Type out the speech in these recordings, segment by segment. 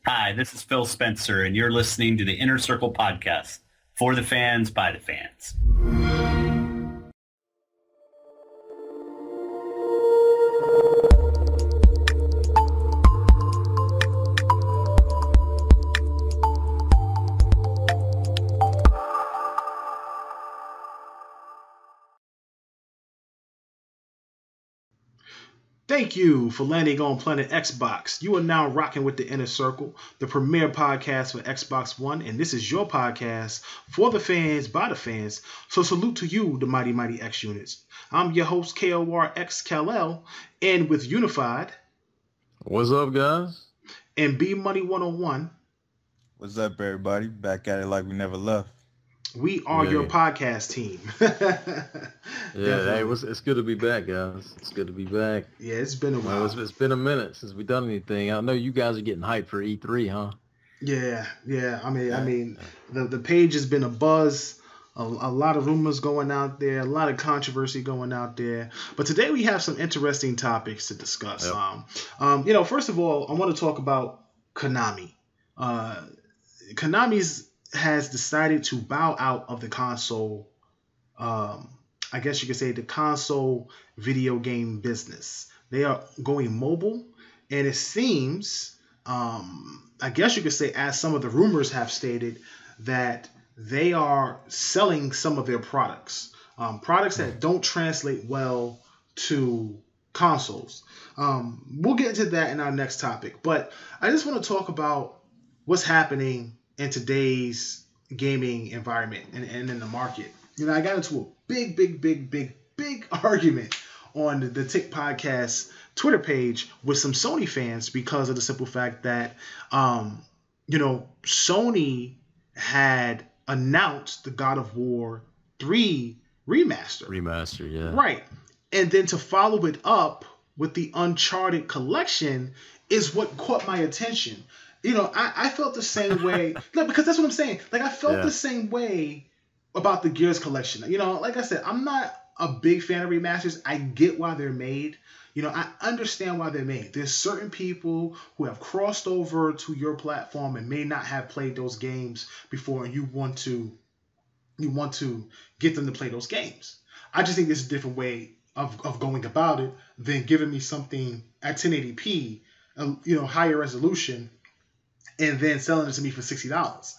Hi, this is Phil Spencer, and you're listening to the Inner Circle podcast for the fans, by the fans. Thank you for landing on Planet Xbox. You are now rocking with the Inner Circle, the premier podcast for Xbox One, and this is your podcast for the fans, by the fans. So salute to you, the mighty, mighty X units. I'm your host, KORX Kal-El, and with Unified. What's up, guys? And Bmuny 101. What's up, everybody? Back at it like we never left. We are your podcast team. Hey, it's good to be back, guys. It's good to be back. Yeah, it's been a while. It's been a minute since we've done anything. I know you guys are getting hyped for E3, huh? Yeah. I mean, the page has been a buzz. A lot of rumors going out there, a lot of controversy going out there. But today we have some interesting topics to discuss. Yep. First of all, I want to talk about Konami. Konami's has decided to bow out of the console, I guess you could say the console video game business. They are going mobile, and it seems, I guess you could say, as some of the rumors have stated, that they are selling some of their products, products that don't translate well to consoles. We'll get into that in our next topic, but I just want to talk about what's happening in today's gaming environment and in the market. I got into a big argument on the Tick Podcast Twitter page with some Sony fans because of the simple fact that, Sony had announced the God of War 3 remaster. Remaster, yeah. Right. And then to follow it up with the Uncharted collection is what caught my attention. I felt the same way. No, because that's what I'm saying. Like, I felt the same way about the Gears collection. Like I said, I'm not a big fan of remasters. I get why they're made. I understand why they're made. There's certain people who have crossed over to your platform and may not have played those games before, and you want to get them to play those games. I just think it's a different way of going about it than giving me something at 1080p, higher resolution, and then selling it to me for $60.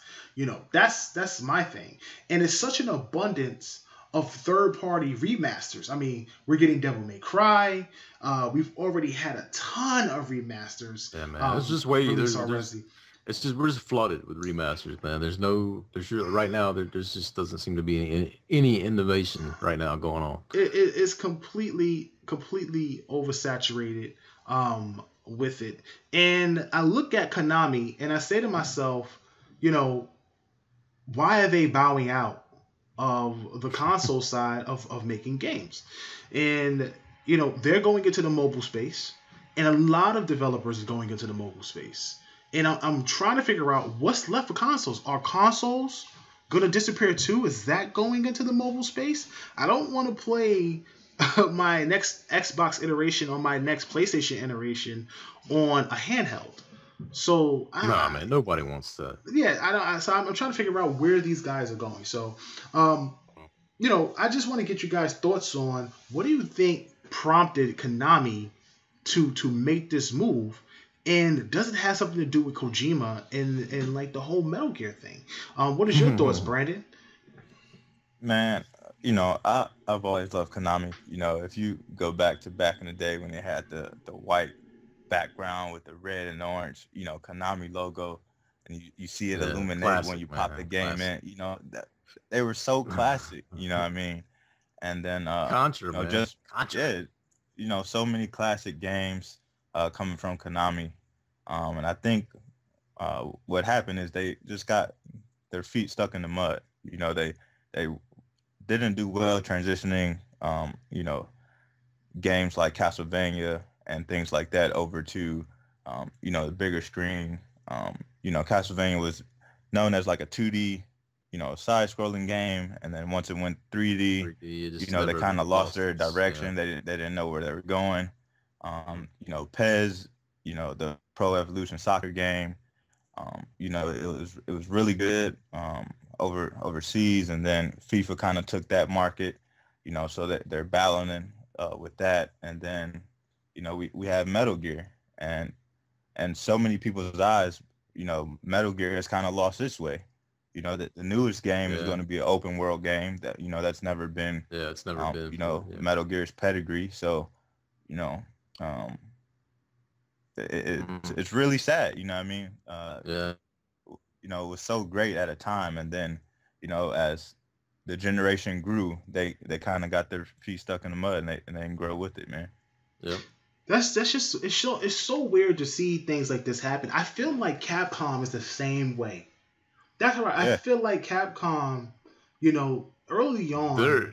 That's my thing. And it's such an abundance of third-party remasters. I mean, we're getting Devil May Cry. We've already had a ton of remasters. Yeah, man. It's just way we're just flooded with remasters, man. Right now there just doesn't seem to be any innovation right now going on. It's completely oversaturated with it. And I look at Konami and I say to myself, why are they bowing out of the console side of making games? And they're going into the mobile space, and a lot of developers are going into the mobile space. And I'm trying to figure out what's left for consoles. Are consoles going to disappear too? Is that going into the mobile space? I don't want to play my next Xbox iteration or my next PlayStation iteration on a handheld. So man, nobody wants that. Yeah, so I'm trying to figure out where these guys are going. So, I just want to get you guys' thoughts on what do you think prompted Konami to make this move, and does it have something to do with Kojima and like the whole Metal Gear thing? What is your thoughts, Brandon? Man, I've always loved Konami. If you go back in the day when they had the white background with the red and orange, Konami logo, and you see it illuminate classic, when you pop the game in. That they were so classic. You know what I mean? And then Contra, man. Contra. Yeah, so many classic games coming from Konami, and I think what happened is they just got their feet stuck in the mud. They didn't do well transitioning, games like Castlevania and things like that over to, the bigger screen. Castlevania was known as like a 2D, side-scrolling game, and then once it went 3D, they kind of lost their direction. Yeah. They didn't know where they were going. PES, the Pro Evolution Soccer game, It was really good overseas, and then FIFA kind of took that market, so that they're battling with that, and then we have Metal Gear, and so many people's eyes, Metal Gear has kind of lost its way. That the newest game is going to be an open world game that that's never been. Yeah, it's never been. Metal Gear's pedigree. So, um, it's really sad. You know what I mean? It was so great at a time, and then as the generation grew, they kind of got their feet stuck in the mud, and they didn't grow with it, man. Yeah. That's just it's so weird to see things like this happen. I feel like Capcom is the same way. That's right. I feel like Capcom, early on,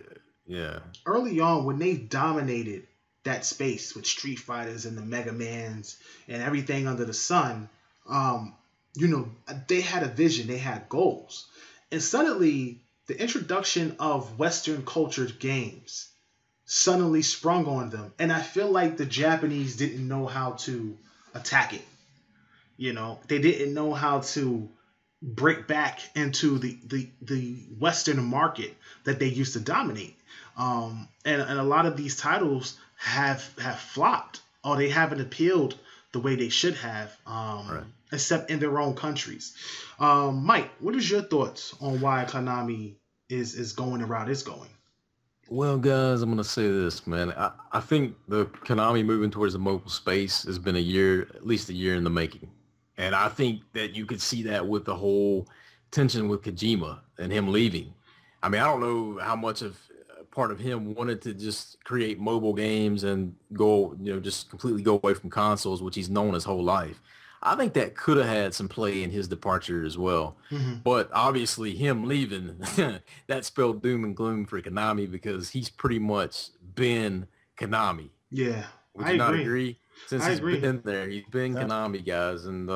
early on when they dominated that space with Street Fighters and the Mega Mans and everything under the sun, they had a vision, they had goals, and suddenly the introduction of Western cultured games suddenly sprung on them, and I feel like the Japanese didn't know how to attack it. They didn't know how to break back into the Western market that they used to dominate. And a lot of these titles have flopped, or they haven't appealed the way they should have, except in their own countries. Mike, what is your thoughts on why Konami is going the route it's going? Well, guys, I'm going to say this, man. I think the Konami moving towards the mobile space has been at least a year in the making. And I think that you could see that with the whole tension with Kojima and him leaving. I mean, I don't know how much of part of him wanted to just create mobile games and go, just completely go away from consoles, which he's known his whole life. I think that could have had some play in his departure as well. Mm-hmm. But obviously him leaving, that spelled doom and gloom for Konami, because he's pretty much been Konami. Yeah. Would you not agree? Since he's been there, he's been Konami, guys. And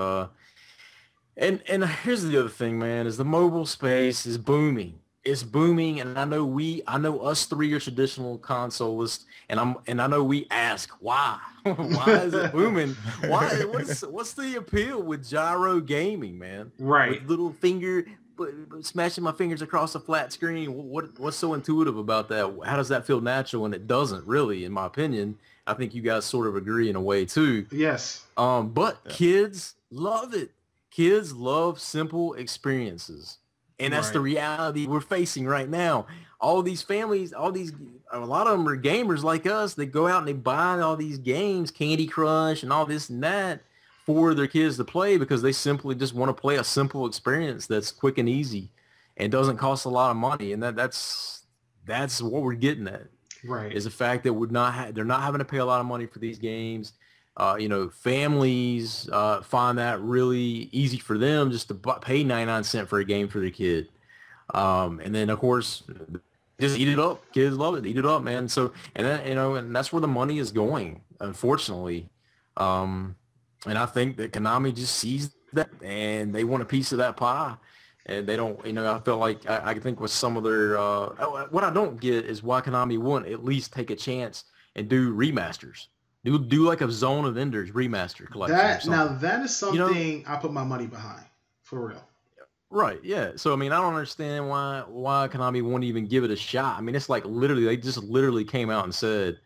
here's the other thing, man, is the mobile space is booming. It's booming, and I know us three are traditional consolists, and I know we ask why. Why is it booming? Why? What's the appeal with gyro gaming, man? Right. With little finger, smashing my fingers across a flat screen. What's so intuitive about that? How does that feel natural? And it doesn't really, in my opinion. I think you guys sort of agree in a way too. Yes. But kids love it. Kids love simple experiences. And that's the reality we're facing right now. All these families, a lot of them are gamers like us. They go out and they buy all these games, Candy Crush and all this and that, for their kids to play, because they simply just want to play a simple experience that's quick and easy and doesn't cost a lot of money. And that's what we're getting at. Right. Is the fact that they're not having to pay a lot of money for these games. Families find that really easy for them just to pay 99 cents for a game for their kid. And then of course, just eat it up. Kids love it. Eat it up, man. So, and then, and that's where the money is going, unfortunately. And I think that Konami just sees that and they want a piece of that pie. And they don't, I feel like I think with some of their, what I don't get is why Konami wouldn't at least take a chance and do remasters. Do like a Zone of Enders remaster collection. That is something I put my money behind, for real. Right, yeah. So, I don't understand why Konami won't even give it a shot. It's like they just literally came out and said,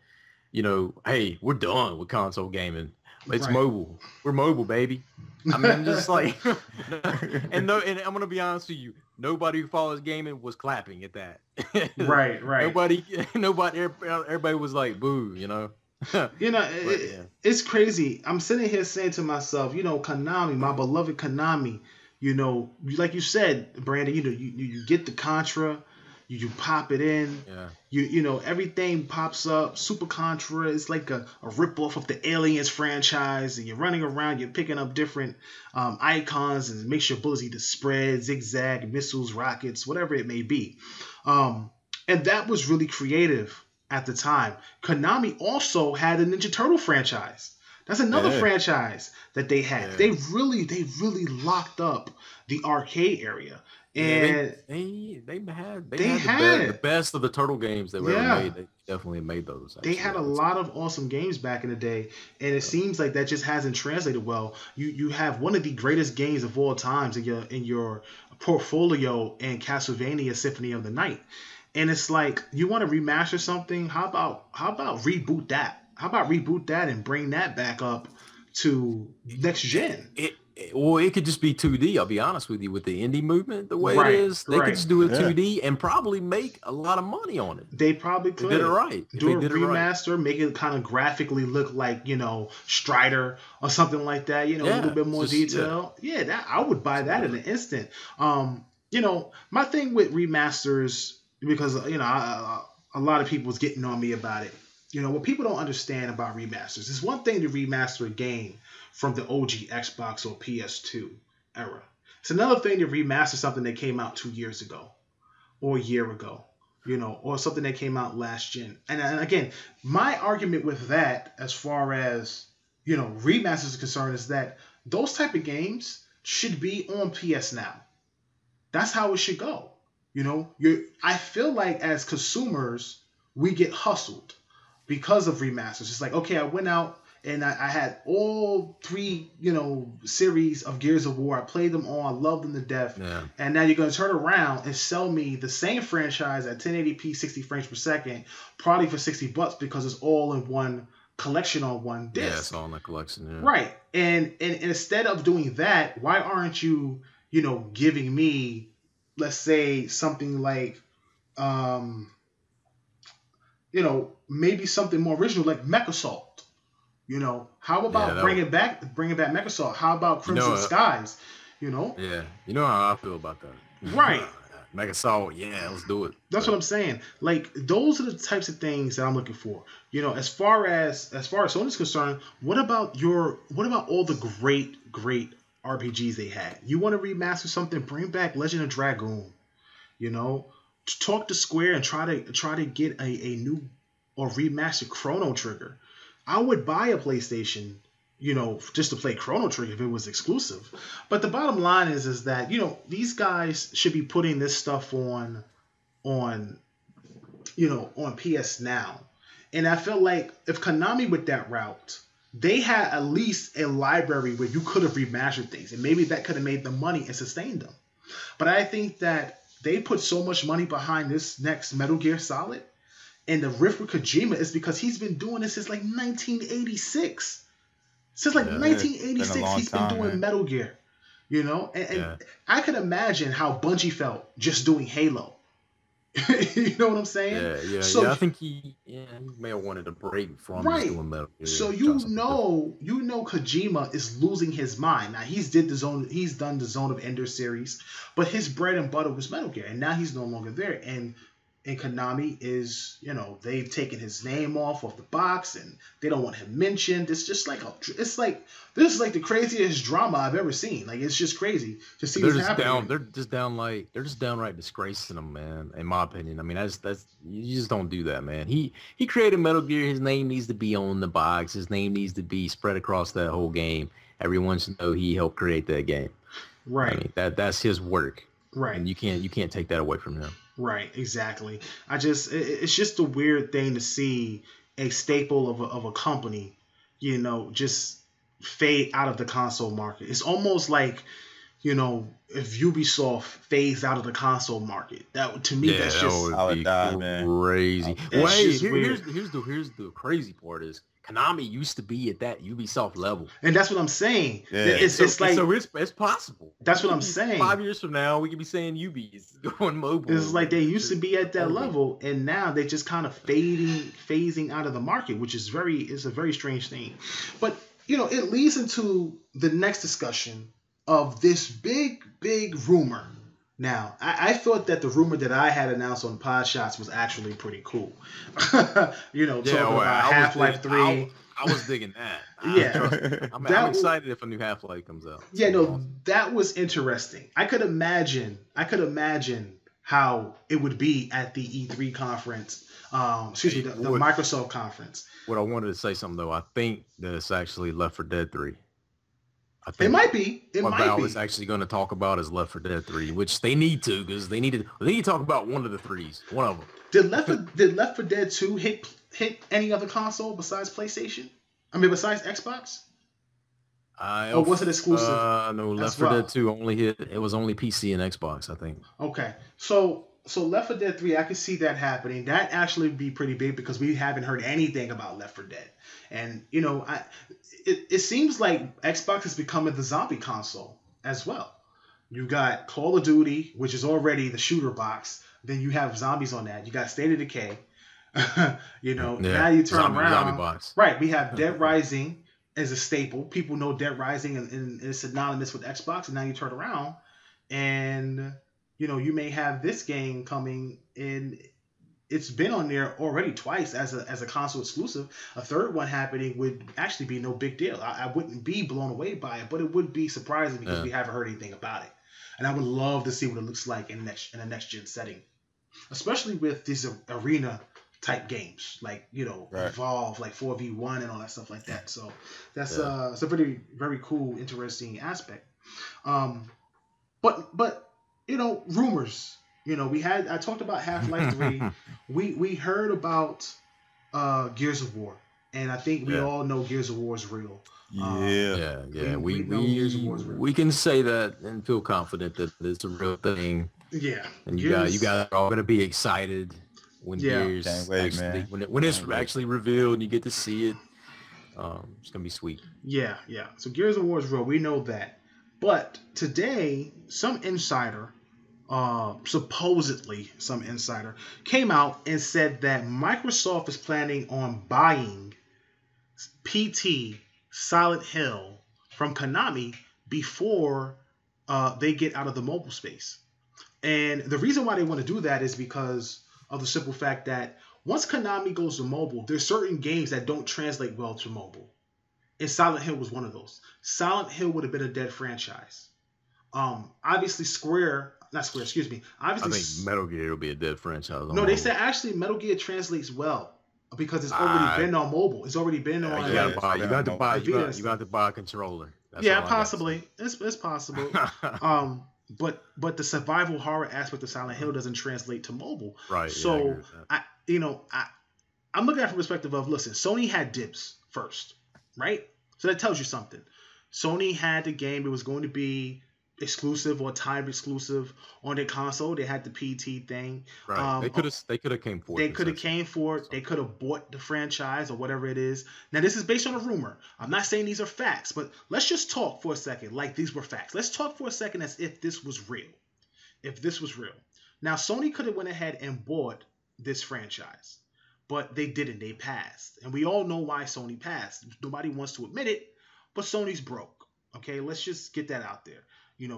hey, we're done with console gaming. It's mobile. We're mobile, baby. Just like, and I'm gonna be honest with you. Nobody who follows gaming was clapping at that. Right. Everybody was like, boo. It's crazy. I'm sitting here saying to myself, Konami, my beloved Konami. Like you said, Brandon. You get the Contra. You pop it in. Yeah. Everything pops up. Super Contra is like a ripoff of the Aliens franchise, and you're running around, you're picking up different icons, and it makes your bullets either spread, zigzag, missiles, rockets, whatever it may be. And that was really creative at the time. Konami also had a Ninja Turtle franchise. That's another Yeah. franchise that they had. Yeah. They really locked up the arcade area. And They had they the had best of the turtle games that were ever yeah. made. They definitely made those. They Actually, had a lot of awesome games back in the day, and it seems like that just hasn't translated well. You have one of the greatest games of all times in your portfolio in Castlevania Symphony of the Night, and it's like you want to remaster something. How about reboot that? How about reboot that and bring that back up to next gen? Well, it could just be 2D. I'll be honest with you, with the indie movement, the way Right, it is, they right. could just do it Yeah. 2D and probably make a lot of money on it. They probably They could did it right. If do they a did it right. remaster, make it kind of graphically look like Strider or something like that. A little Yeah, bit more just- yeah. detail. Yeah, that I would buy that in an instant. My thing with remasters, because a lot of people's getting on me about it. What people don't understand about remasters, it's one thing to remaster a game from the OG Xbox or PS2 era. It's another thing to remaster something that came out 2 years ago or a year ago, or something that came out last gen. And again, my argument with that, as far as remasters is concerned, is that those type of games should be on PS Now. That's how it should go. I feel like as consumers, we get hustled because of remasters. It's like, okay, I went out and I had all 3, series of Gears of War. I played them all. I loved them to death. Yeah. And now you're going to turn around and sell me the same franchise at 1080p, 60 frames per second, probably for $60 because it's all in one collection on one disc. Yeah, it's all in the collection. Yeah. Right. And instead of doing that, why aren't you, giving me, let's say, something like, maybe something more original like MechAssault. How about bringing back MechAssault? How about Crimson Skies? Yeah, you know how I feel about that. Right. MechAssault, yeah, let's do it. That's what I'm saying. Like, those are the types of things that I'm looking for. As far as Sony's concerned, what about all the great RPGs they had? You want to remaster something? Bring back Legend of Dragoon. Talk to Square and try to get a new or remastered Chrono Trigger. I would buy a PlayStation, just to play Chrono Trigger if it was exclusive. But the bottom line is that, these guys should be putting this stuff on PS Now. And I feel like if Konami went that route, they had at least a library where you could have remastered things. And maybe that could have made them money and sustained them. But I think that they put so much money behind this next Metal Gear Solid. And the riff with Kojima is because he's been doing this since like 1986. Since like 1986, he's been doing Metal Gear. And I could imagine how Bungie felt just doing Halo. You know what I'm saying? Yeah. So, I think he may have wanted a break from doing Metal Gear. So Kojima is losing his mind. Now he's done the Zone of Ender series, but his bread and butter was Metal Gear, and now he's no longer there. And Konami is, they've taken his name off the box and they don't want him mentioned. It's just like this is like the craziest drama I've ever seen. Like, it's just crazy to see this happening. They're just downright disgracing him, man. In my opinion, I mean, that's you just don't do that, man. He created Metal Gear. His name needs to be on the box. His name needs to be spread across that whole game. Everyone should know he helped create that game. Right. I mean, that's his work. Right. And you can't take that away from him. Right, exactly. It's just a weird thing to see a staple of a company, just fade out of the console market. It's almost like, if Ubisoft fades out of the console market. That, to me, that's just I would die, man. Crazy. It's Here's the crazy part is Konami used to be at that Ubisoft level. And that's what I'm saying. Yeah. It's possible. That's what I'm saying. 5 years from now, we could be saying Ubi is going mobile. It's like they used to be at that level, and now they just kind of phasing out of the market, which is a very strange thing. But, it leads into the next discussion of this big rumor. Now, I thought that the rumor that I had announced on Pod Shots was actually pretty cool. Talking about Half-Life 3. I was digging that. I'm excited if a new Half-Life comes out. Yeah, no, that was interesting. I could imagine how it would be at the E3 conference. The Microsoft conference. What I wanted to say something though, I think that it's actually Left 4 Dead 3. I think it might be. What Valve is actually going to talk about is Left 4 Dead 3, which they need to, because they need to talk about one of the threes, one of them. Did Left 4 Dead 2 hit any other console besides PlayStation? I mean, besides Xbox? Or was it exclusive? No, Left 4 Dead 2 only hit. It was only PC and Xbox, I think. Okay, so Left 4 Dead 3, I can see that happening. That actually would be pretty big because we haven't heard anything about Left 4 Dead, and it seems like Xbox is becoming the zombie console as well. You got Call of Duty, which is already the shooter box. Then you have zombies on that. You got State of Decay. Now you turn zombie box. Right, we have Dead Rising as a staple. People know Dead Rising and it's synonymous with Xbox. And now you turn around and you may have this game coming in. It's been on there already twice as a console exclusive. A third one happening would actually be no big deal. I wouldn't be blown away by it, but it would be surprising because we haven't heard anything about it. And I would love to see what it looks like in a next gen setting, especially with these arena type games like Evolve, like 4v1 and all that stuff like that. So that's it's a very, very cool, interesting aspect. But rumors. I talked about Half-Life 3. we heard about Gears of War, and I think we all know Gears of War is real. We can say that and feel confident that it's a real thing. Yeah, and you guys are all gonna be excited when Gears when it's actually revealed and you get to see it. It's gonna be sweet. Yeah. So Gears of War is real. We know that. But today, some insider, supposedly some insider, came out and said that Microsoft is planning on buying PT Silent Hill from Konami before they get out of the mobile space. And the reason why they want to do that is because of the simple fact that once Konami goes to mobile, there's certain games that don't translate well to mobile. And Silent Hill was one of those. Silent Hill would have been a dead franchise. Obviously Obviously, I think Metal Gear will be a dead franchise. No, they said actually Metal Gear translates well because it's already been on mobile. It's already been on. You got to buy a controller. That's possibly. It's possible. But the survival horror aspect of Silent Hill doesn't translate to mobile. Right. So I'm looking at it from the perspective of, listen, Sony had dibs first, right? So that tells you something. Sony had the game. It was going to be exclusive or timed exclusive on their console. They had the PT thing. Right. They could have came for it. They could have came for it. They could have bought the franchise or whatever it is. Now, this is based on a rumor. I'm not saying these are facts, but let's just talk for a second like these were facts. Let's talk for a second as if this was real. Now, Sony could have went ahead and bought this franchise, but they didn't. They passed. And we all know why Sony passed. Nobody wants to admit it, but Sony's broke. Okay, let's just get that out there.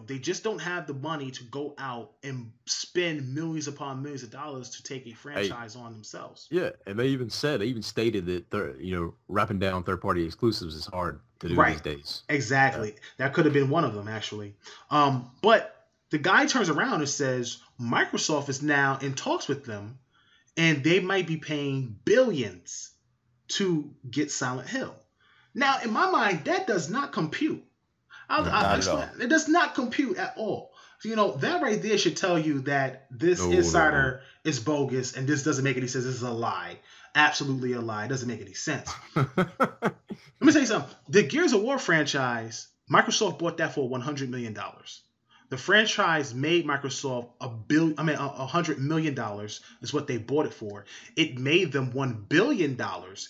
They just don't have the money to go out and spend millions upon millions of dollars to take a franchise on themselves. Yeah, and they even stated that wrapping down third-party exclusives is hard to do these days. Exactly. Yeah. That could have been one of them, actually. But the guy turns around and says Microsoft is now in talks with them, and they might be paying billions to get Silent Hill. Now, in my mind, that does not compute. It does not compute at all. So, that right there should tell you that this insider is bogus and this doesn't make any sense. This is a lie. Absolutely a lie. It doesn't make any sense. Let me tell you something. The Gears of War franchise, Microsoft bought that for $100 million. The franchise made Microsoft $100 million is what they bought it for. It made them $1 billion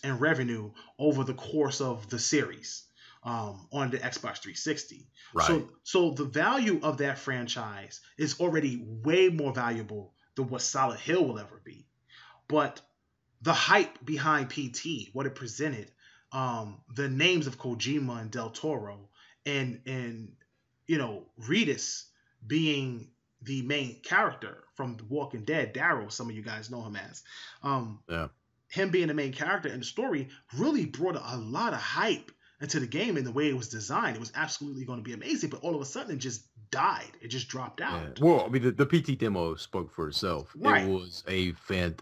in revenue over the course of the series. On the Xbox 360. Right. So the value of that franchise is already way more valuable than what Silent Hill will ever be. But the hype behind PT, what it presented, the names of Kojima and Del Toro, and Reedus being the main character from The Walking Dead, Daryl, some of you guys know him as. Him being the main character in the story really brought a lot of hype into the game and the way it was designed. It was absolutely going to be amazing, but all of a sudden it just died. It just dropped Yeah. out. Well, I mean, the PT demo spoke for itself. Right. It was a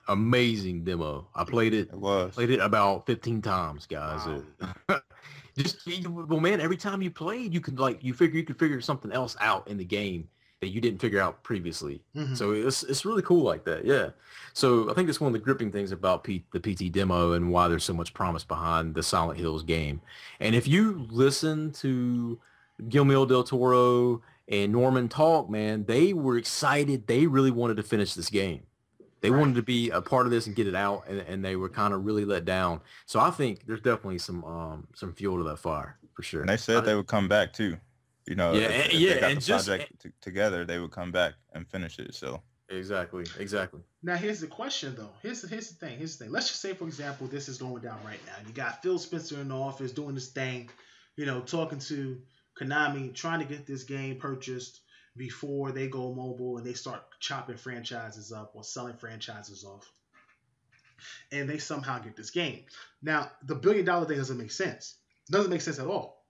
amazing demo. I played it. It was. Played it about 15 times, guys. Wow. Well, man, every time you played, you could you could figure something else out in the game that you didn't figure out previously. Mhm. So it's really cool like that. Yeah. So I think that's one of the gripping things about the PT demo and why there's so much promise behind the Silent Hills game. And if you listen to Guillermo del Toro and Norman talk, man, they were excited. They really wanted to finish this game. They wanted to be a part of this and get it out, and they were kind of really let down. So I think there's definitely some fuel to that fire for sure. And they said they would come back too. You know, if they got the project together, they would come back and finish it. So exactly. Now here's the question though. Here's the thing. Let's just say, for example, this is going down right now. You got Phil Spencer in the office doing this thing, talking to Konami, trying to get this game purchased before they go mobile and they start chopping franchises up or selling franchises off. And they somehow get this game. Now, the $1 billion thing doesn't make sense. It doesn't make sense at all.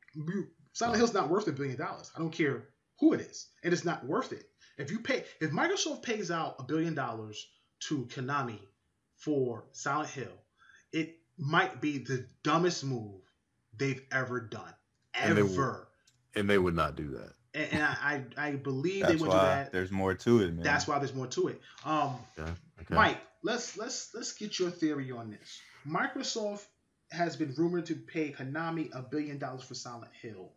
Silent Hill's not worth $1 billion. I don't care who it is. And it's not worth it. If Microsoft pays out $1 billion to Konami for Silent Hill, it might be the dumbest move they've ever done. Ever. And they would not do that. And I believe that's they would do that. There's more to it, man. That's why there's more to it. Okay. Mike, let's get your theory on this. Microsoft has been rumored to pay Konami $1 billion for Silent Hill.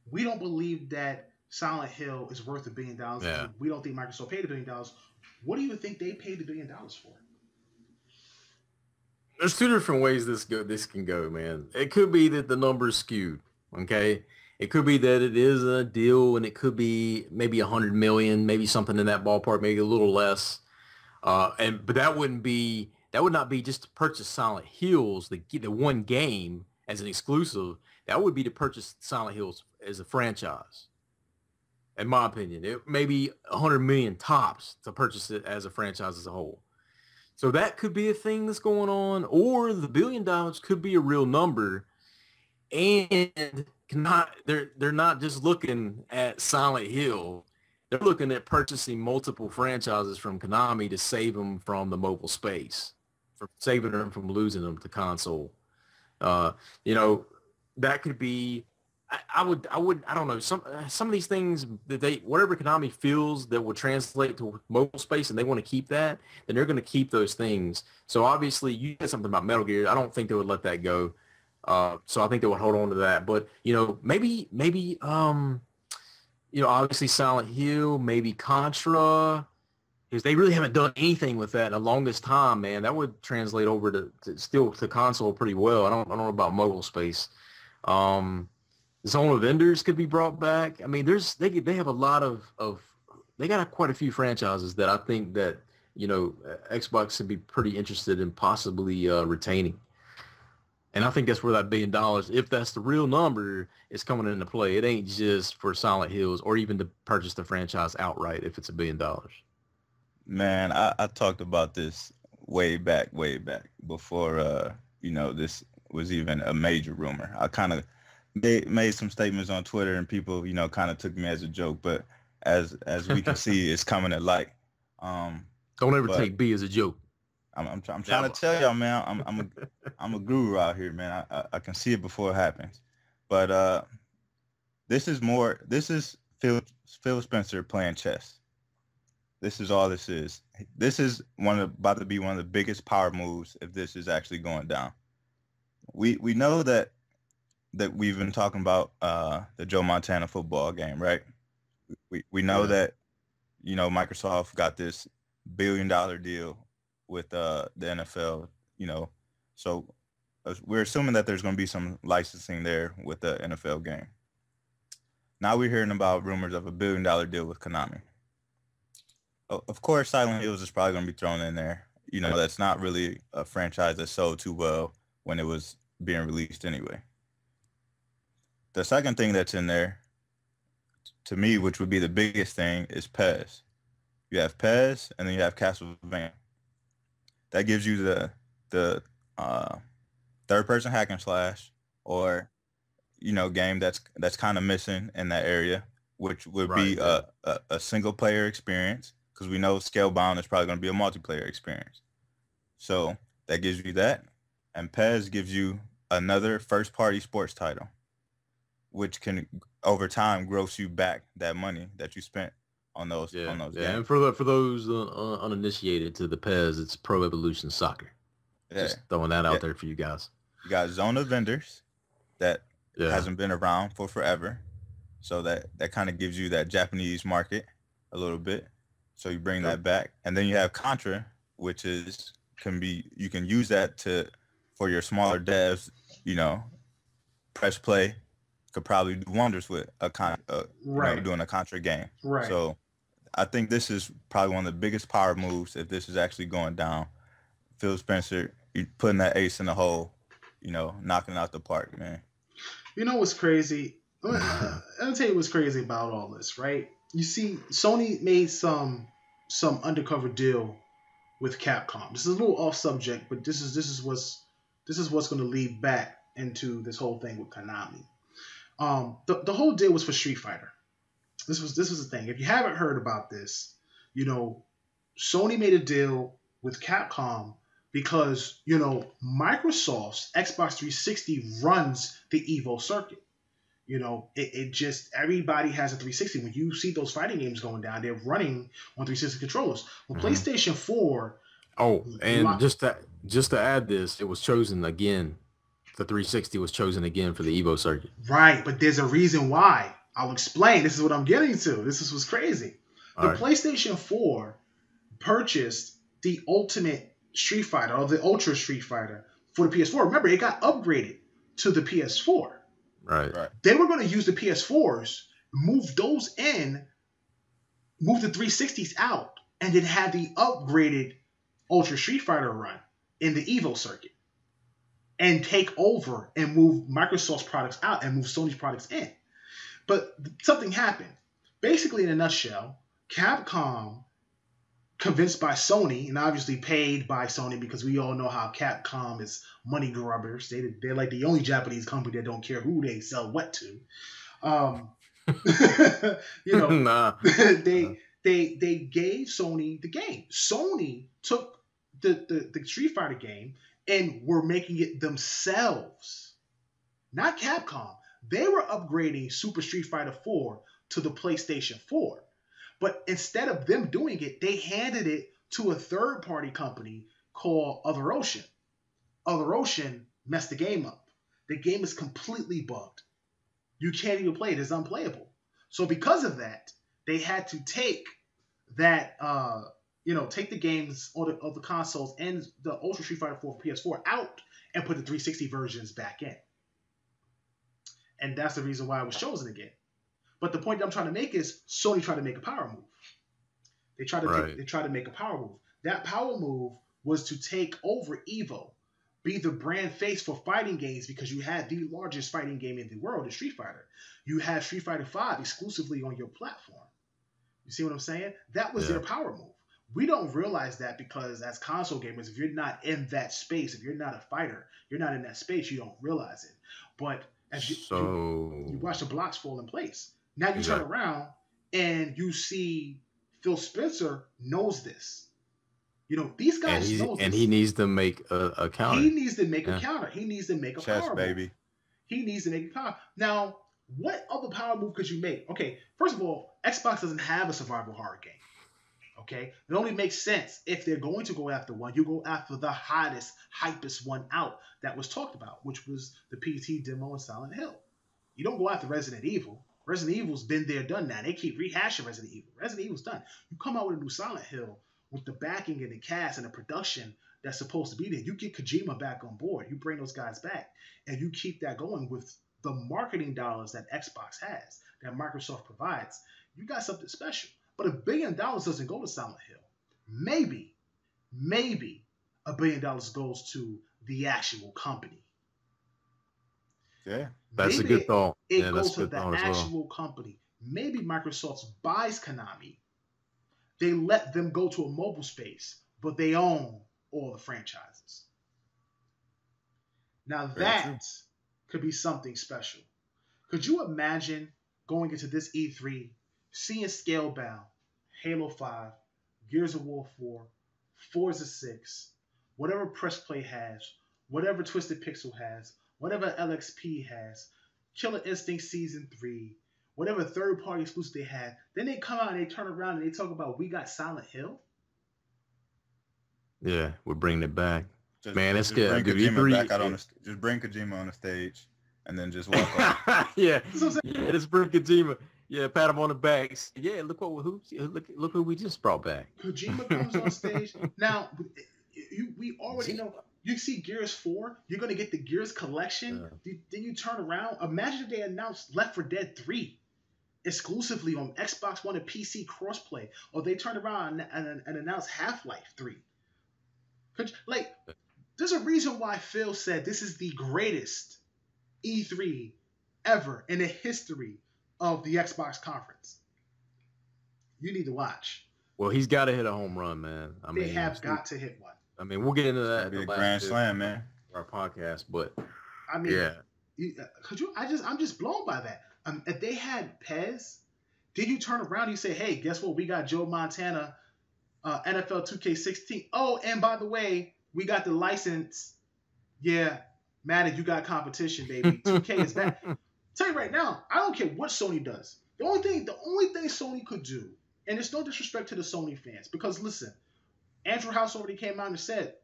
We don't believe that Silent Hill is worth $1 billion. Yeah. We don't think Microsoft paid $1 billion. What do you think they paid $1 billion for? There's two different ways this can go, man. It could be that the number's skewed. Okay. It could be that it is a deal, and it could be maybe 100 million, maybe something in that ballpark, maybe a little less. But that would not be just to purchase Silent Hills, the one game as an exclusive. That would be to purchase Silent Hills as a franchise. In my opinion, it may be 100 million tops to purchase it as a franchise as a whole. So that could be a thing that's going on, or the $1 billion could be a real number, and they're not just looking at Silent Hill. They're looking at purchasing multiple franchises from Konami to save them from the mobile space, for saving them from losing them to console. That could be. I don't know. Some of these things that whatever Konami feels that will translate to mobile space, and they want to keep that, then they're going to keep those things. So obviously, you said something about Metal Gear. I don't think they would let that go. So I think they would hold on to that. But maybe obviously Silent Hill, maybe Contra, because they really haven't done anything with that in the longest time, man. That would translate over to console pretty well. I don't know about mobile space. Zone of Enders could be brought back. I mean, they have a lot of they got quite a few franchises that I think that Xbox would be pretty interested in possibly retaining. And I think that's where that $1 billion, if that's the real number, is coming into play. It ain't just for Silent Hills or even to purchase the franchise outright if it's $1 billion. Man, I talked about this way back before this was even a major rumor. I kind of made some statements on Twitter, and people kind of took me as a joke. But as we can see, it's coming to light. Don't ever take B as a joke. I'm trying to tell y'all, man. I'm a guru out here, man. I can see it before it happens. But this is Phil Spencer playing chess. This is all this is. This is about to be one of the biggest power moves if this is actually going down. We know that we've been talking about the Joe Montana football game, right? We know that Microsoft got this $1 billion deal with the NFL, so we're assuming that there's going to be some licensing there with the NFL game. Now we're hearing about rumors of $1 billion deal with Konami. Of course, Silent Hills is probably going to be thrown in there. That's not really a franchise that sold too well when it was being released anyway. The second thing that's in there, to me, which would be the biggest thing, is PES. You have PES, and then you have Castlevania. That gives you the third-person hack and slash, or game that's kind of missing in that area. which would Right, be a single player experience, because we know Scalebound is probably going to be a multiplayer experience. So that gives you that. And PES gives you another first party sports title, which can over time gross you back that money that you spent on those Yeah, games. and for those uninitiated to the PES, it's Pro Evolution Soccer. Yeah. Just throwing that out Yeah. there for you guys. You got Zone of Vendors that Yeah. hasn't been around for forever. So that kind of gives you that Japanese market a little bit. So you bring that back. And then you have Contra, which is you can use that for your smaller devs, press play, could probably do wonders with doing a Contra game. Right. So I think this is probably one of the biggest power moves if this is actually going down. Phil Spencer, putting that ace in the hole, knocking it out the park, man. You know what's crazy? I'll tell you what's crazy about all this, right? You see, Sony made some undercover deal with Capcom. This is a little off subject, but this is what's going to lead back into this whole thing with Konami. The whole deal was for Street Fighter. This was the thing. If you haven't heard about this, Sony made a deal with Capcom because Microsoft's Xbox 360 runs the Evo circuit. It just, everybody has a 360. When you see those fighting games going down, they're running on 360 controllers. Well, PlayStation 4. Oh, and just to add this, it was chosen again. The 360 was chosen again for the Evo circuit. Right, but there's a reason why. I'll explain. This is what I'm getting to. This is what's crazy. The PlayStation 4 purchased the Ultimate Street Fighter, or the Ultra Street Fighter, for the PS4. Remember, it got upgraded to the PS4. Right. They were going to use the PS4s, move those in, move the 360s out, and then have the upgraded Ultra Street Fighter run in the Evo circuit. And take over and move Microsoft's products out and move Sony's products in. But something happened. Basically, in a nutshell, Capcom, convinced by Sony, and obviously paid by Sony, because we all know how Capcom is money grubbers. They're like the only Japanese company that don't care who they sell what to. They gave Sony the game. Sony took the Street Fighter game and were making it themselves. Not Capcom. They were upgrading Super Street Fighter 4 to the PlayStation 4. But instead of them doing it, they handed it to a third-party company called Other Ocean. Other Ocean messed the game up. The game is completely bugged. You can't even play it. It's unplayable. So because of that, they had to take that, take the games of the consoles and the Ultra Street Fighter 4 PS4 out and put the 360 versions back in. And that's the reason why it was chosen again. But the point that I'm trying to make is Sony tried to make a power move. They tried to make a power move. That power move was to take over Evo, be the brand face for fighting games, because you had the largest fighting game in the world, the Street Fighter. You had Street Fighter V exclusively on your platform. You see what I'm saying? That was their power move. We don't realize that because as console gamers, if you're not in that space, if you're not a fighter, you're not in that space, you don't realize it. But as you watch the blocks fall in place. Now you turn around and you see Phil Spencer knows this. These guys know this. And he needs to make a counter. He needs to make a counter. He needs to make a power baby. move. He needs to make a power. Now, what other power move could you make? Okay, first of all, Xbox doesn't have a survival horror game. Okay, it only makes sense if they're going to go after one. You go after the hottest, hypest one out that was talked about, which was the PT demo in Silent Hill. You don't go after Resident Evil. Resident Evil's been there, done that. They keep rehashing Resident Evil. Resident Evil's done. You come out with a new Silent Hill with the backing and the cast and the production that's supposed to be there. You get Kojima back on board. You bring those guys back, and you keep that going with the marketing dollars that Xbox has, that Microsoft provides. You got something special. But $1 billion doesn't go to Silent Hill. Maybe $1 billion goes to the actual company. Yeah, that's a good thought. It goes to the actual company. Maybe Microsoft buys Konami. They let them go to a mobile space, but they own all the franchises. Now that could be something special. Could you imagine going into this E3, seeing Scalebound, Halo 5, Gears of War 4, Forza 6, whatever Press Play has, whatever Twisted Pixel has, whatever LXP has, Killer Instinct Season 3, whatever third-party exclusive they had, then they come out and they turn around and they talk about we got Silent Hill. Yeah, we're bringing it back. Just, Man, that's just good. bring Dude, Kojima E3, back out on the, just bring Kojima on the stage and then just walk off. yeah, just bring Kojima. Yeah, pat him on the back. Yeah, look who we just brought back. Kojima comes on stage. Now, we already know. You see Gears 4, you're going to get the Gears collection. Yeah. Then you turn around. Imagine if they announced Left 4 Dead 3 exclusively on Xbox One and PC crossplay. Or they turn around and announce Half-Life 3. Like, there's a reason why Phil said this is the greatest E3 ever in the history of the Xbox conference. You need to watch. Well, he's got to hit a home run, man. They have got to hit one. I mean, we'll get into that. Be a grand slam, man. Our podcast, but I mean, yeah. I'm just blown by that. If they had Pez, did you turn around and you say, hey, guess what? We got Joe Montana, NFL 2K16. Oh, and by the way, we got the license. Yeah, Madden, you got competition, baby. 2K is back. Tell you right now, I don't care what Sony does. The only thing Sony could do, and it's no disrespect to the Sony fans, because listen, Andrew House already came out and said,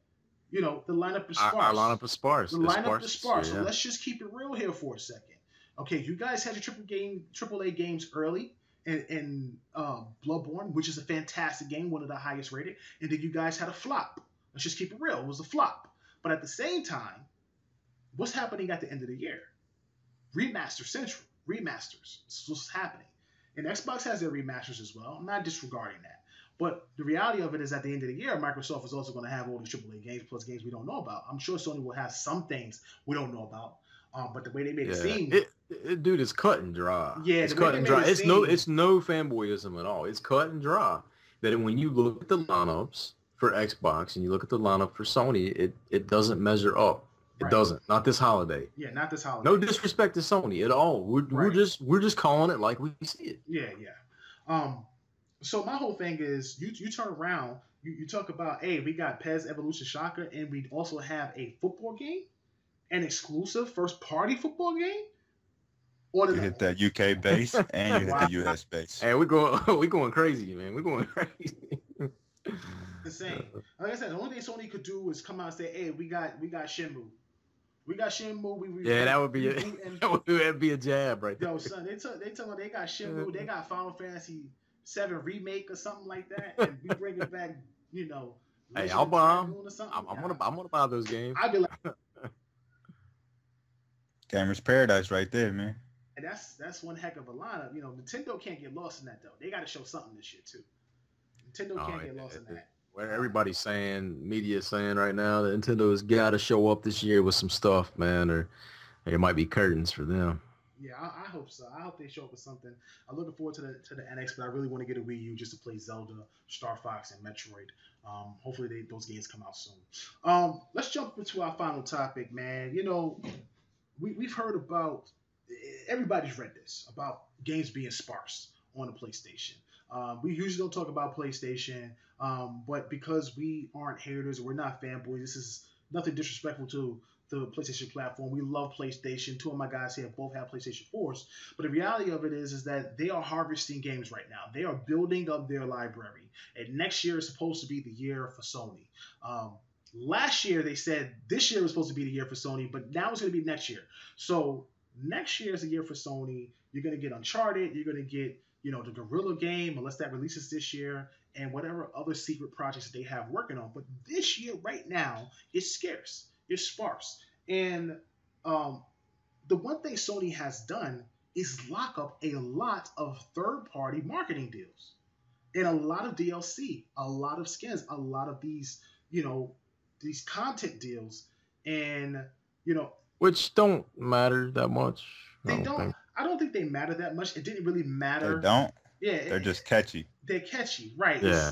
the lineup is sparse. Our lineup is sparse. The lineup is sparse. Yeah. So let's just keep it real here for a second. Okay, you guys had your AAA games early in Bloodborne, which is a fantastic game, one of the highest rated, and then you guys had a flop. Let's just keep it real. It was a flop. But at the same time, what's happening at the end of the year? Remaster Central. Remasters. This is what's happening. And Xbox has their remasters as well. I'm not disregarding that. But the reality of it is at the end of the year, Microsoft is also going to have all these AAA games plus games we don't know about. I'm sure Sony will have some things we don't know about. But the way they made it seem... Dude, it's cut and dry. Yeah, it's cut and dry. It's no fanboyism at all. It's cut and dry. That when you look at the lineups for Xbox and you look at the lineup for Sony, it doesn't measure up. It doesn't. Not this holiday. Yeah, not this holiday. No disrespect to Sony at all. We're just calling it like we see it. Yeah. So my whole thing is you turn around, you talk about, hey, we got Pez Evolution Shocker, and we also have a football game, an exclusive first party football game. You hit that UK base and you hit the US base. Hey, we going crazy, man. We're going crazy. Insane. Like I said, the only thing Sony could do is come out and say, hey, we got Shenmue. We got Shenmue. That would be a jab right there. Yo, son, they tell me they got Shenmue, they got Final Fantasy 7 remake or something like that, and we bring it back. Hey, I'll buy them. I'm gonna buy those games. I'd be like, Gamer's Paradise right there, man. And that's one heck of a lineup. Nintendo can't get lost in that though. They got to show something this year too. Nintendo can't get lost in that. Where everybody's saying, media saying right now that Nintendo's got to show up this year with some stuff, man, or there might be curtains for them. Yeah, I hope so. I hope they show up with something. I'm looking forward to the NX, but I really want to get a Wii U just to play Zelda, Star Fox, and Metroid. Hopefully those games come out soon. Let's jump into our final topic, man. We've heard about, everybody's read this, about games being sparse on the PlayStation. We usually don't talk about PlayStation, but because we aren't haters, we're not fanboys, this is nothing disrespectful to the PlayStation platform. We love PlayStation. Two of my guys here both have PlayStation 4s. But the reality of it is that they are harvesting games right now. They are building up their library. And next year is supposed to be the year for Sony. Last year they said this year was supposed to be the year for Sony, but now it's going to be next year. So next year is the year for Sony. You're going to get Uncharted. You're going to get the Guerrilla game, unless that releases this year, and whatever other secret projects that they have working on. But this year, right now, is scarce. It's sparse. And the one thing Sony has done is lock up a lot of third-party marketing deals and a lot of DLC, a lot of skins, a lot of these, these content deals, and which don't matter that much. They don't. I don't think they matter that much. It didn't really matter. They don't. Yeah, they're just catchy. They're catchy, right? Yeah,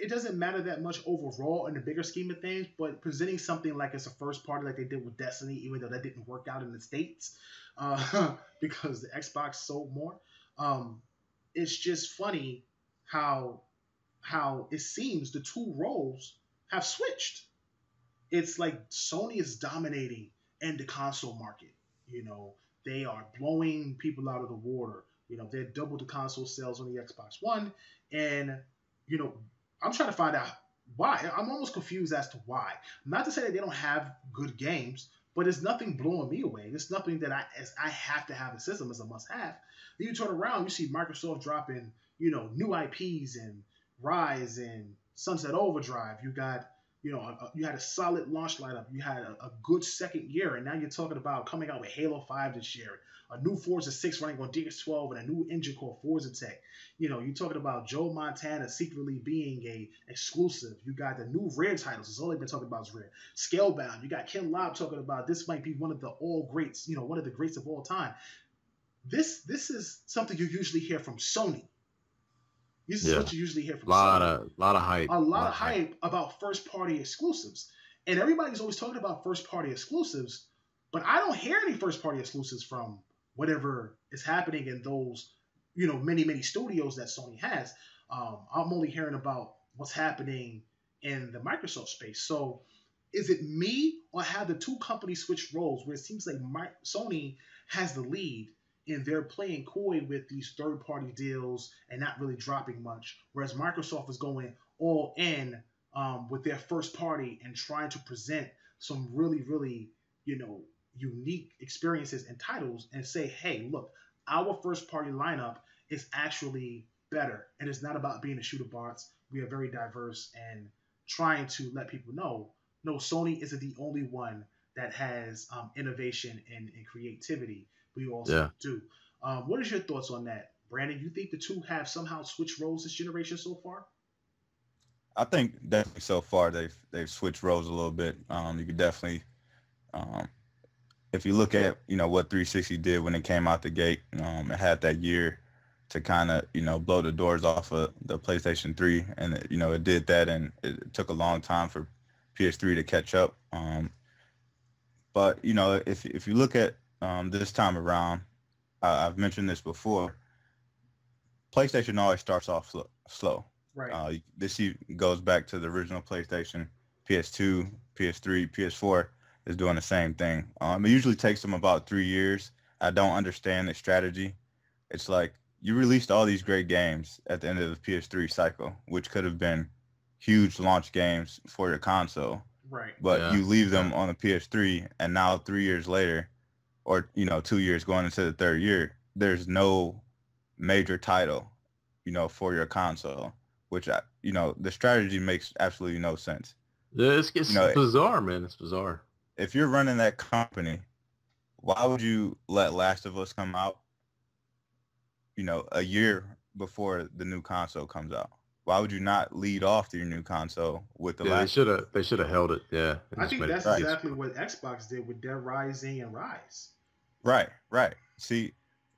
it doesn't matter that much overall in the bigger scheme of things, but presenting something like it's a first party like they did with Destiny, even though that didn't work out in the States because the Xbox sold more. It's just funny how it seems the two roles have switched. It's like Sony is dominating in the console market. You know, they are blowing people out of the water. You know, they're double the console sales on the Xbox One. And, you know, I'm trying to find out why. I'm almost confused as to why. Not to say that they don't have good games, but there's nothing blowing me away. There's nothing that I have to have a system as a must have. Then you turn around, you see Microsoft dropping, you know, new IPs and Rise and Sunset Overdrive. You got, you know, you had a solid launch lineup. You had a good second year, and now you're talking about coming out with Halo 5 this year, a new Forza 6 running on DX12, and a new engine called Forza Tech. You know, you're talking about Joe Montana secretly being a exclusive. You got the new Rare titles. It's all they've been talking about is Rare. Scalebound. You got Ken Lobb talking about this might be one of the all greats, you know, one of the greats of all time. This is something you usually hear from Sony. This is what you usually hear from Sony. A lot of hype. A lot of hype about first-party exclusives. And everybody's always talking about first-party exclusives, but I don't hear any first-party exclusives from whatever is happening in those, you know, many, many studios that Sony has. I'm only hearing about what's happening in the Microsoft space. So is it me, or have the two companies switched roles where it seems like Sony has the lead and they're playing coy with these third-party deals and not really dropping much, whereas Microsoft is going all in with their first party and trying to present some really, really, you know, unique experiences and titles and say, hey, look, our first-party lineup is actually better, and it's not about being a shooter bots. We are very diverse and trying to let people know, no, Sony isn't the only one that has innovation and creativity. We also do. What is your thoughts on that, Brandon? You think the two have somehow switched roles this generation so far? I think definitely so far they've switched roles a little bit. You could definitely, if you look at, you know, what 360 did when it came out the gate, it had that year to kind of, you know, blow the doors off of the PlayStation 3, and it, you know, it did that, and it took a long time for PS3 to catch up. But you know, if you look at this time around, I've mentioned this before, PlayStation always starts off slow. Right. This goes back to the original PlayStation, PS2, PS3, PS4 is doing the same thing. It usually takes them about 3 years. I don't understand the strategy. It's like you released all these great games at the end of the PS3 cycle, which could have been huge launch games for your console. Right. But you leave them on the PS3, and now 3 years later, or, you know, 2 years going into the third year, there's no major title, you know, for your console, which, you know, the strategy makes absolutely no sense. Yeah, it's you know, bizarre, man. It's bizarre. If you're running that company, why would you let Last of Us come out, you know, a year before the new console comes out? Why would you not lead off to your new console with the last? They should have held it. Yeah. I think that's exactly what Xbox did with their Rising and Rise. Right. See,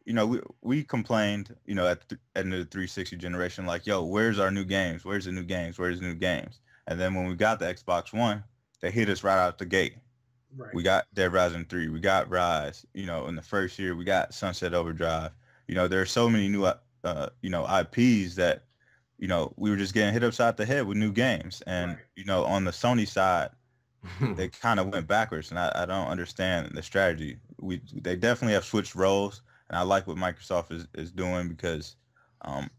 you know, we complained, you know, at the 360 generation, like, yo, where's our new games? Where's the new games? Where's the new games? And then when we got the Xbox One, they hit us right out the gate. Right. We got Dead Rising 3. We got Rise. You know, in the first year, we got Sunset Overdrive. You know, there are so many new, you know, IPs that, you know, we were just getting hit upside the head with new games. And, you know, on the Sony side, they kind of went backwards. And I don't understand the strategy. They definitely have switched roles. And I like what Microsoft is doing because,